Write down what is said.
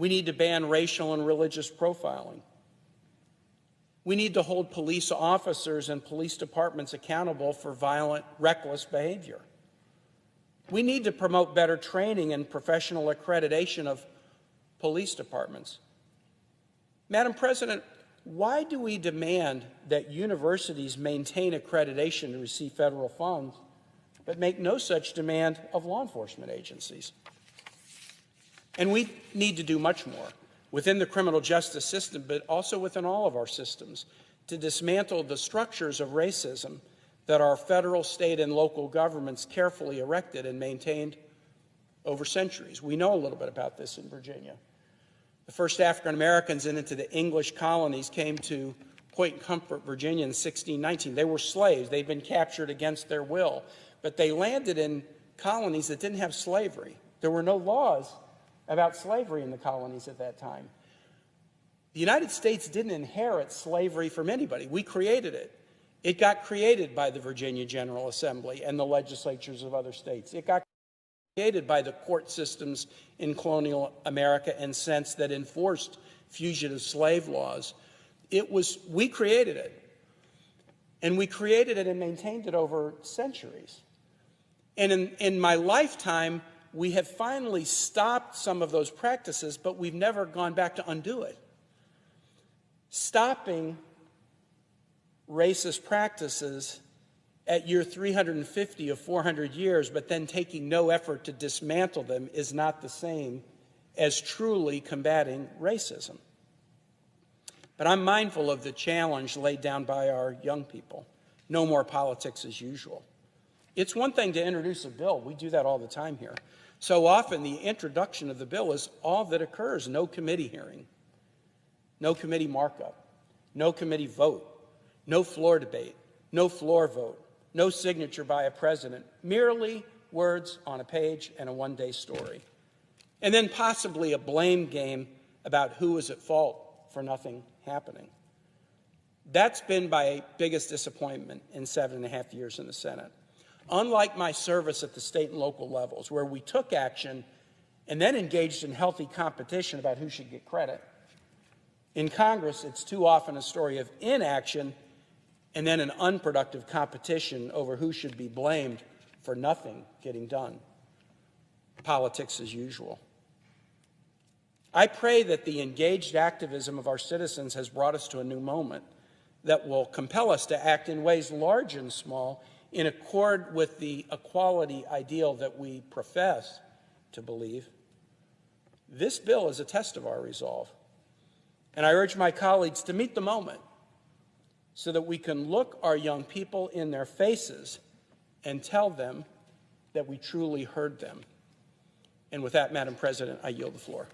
We need to ban racial and religious profiling. We need to hold police officers and police departments accountable for violent, reckless behavior. We need to promote better training and professional accreditation of police departments. Madam President, why do we demand that universities maintain accreditation to receive federal funds, but make no such demand of law enforcement agencies? And we need to do much more within the criminal justice system, but also within all of our systems, to dismantle the structures of racism that our federal, state, and local governments carefully erected and maintained over centuries. We know a little bit about this in Virginia. The first African Americans into the English colonies came to Point Comfort, Virginia in 1619. They were slaves. They'd been captured against their will, but they landed in colonies that didn't have slavery. There were no laws about slavery in the colonies at that time. The United States didn't inherit slavery from anybody. We created it. It got created by the Virginia General Assembly and the legislatures of other states. It got created by the court systems in colonial America and sense that enforced fugitive slave laws. We created it. And we created it and maintained it over centuries. And in my lifetime, we have finally stopped some of those practices, but we've never gone back to undo it. Stopping racist practices at year 350 of 400 years, but then taking no effort to dismantle them is not the same as truly combating racism. But I'm mindful of the challenge laid down by our young people. No more politics as usual. It's one thing to introduce a bill. We do that all the time here. So often the introduction of the bill is all that occurs. No committee hearing, no committee markup, no committee vote, no floor debate, no floor vote, no signature by a president, merely words on a page and a one-day story. And then possibly a blame game about who is at fault for nothing happening. That's been my biggest disappointment in 7.5 years in the Senate. Unlike my service at the state and local levels, where we took action and then engaged in healthy competition about who should get credit, in Congress, it's too often a story of inaction and then an unproductive competition over who should be blamed for nothing getting done. Politics as usual. I pray that the engaged activism of our citizens has brought us to a new moment that will compel us to act in ways large and small in accord with the equality ideal that we profess to believe. This bill is a test of our resolve. And I urge my colleagues to meet the moment so that we can look our young people in their faces and tell them that we truly heard them. And with that, Madam President, I yield the floor.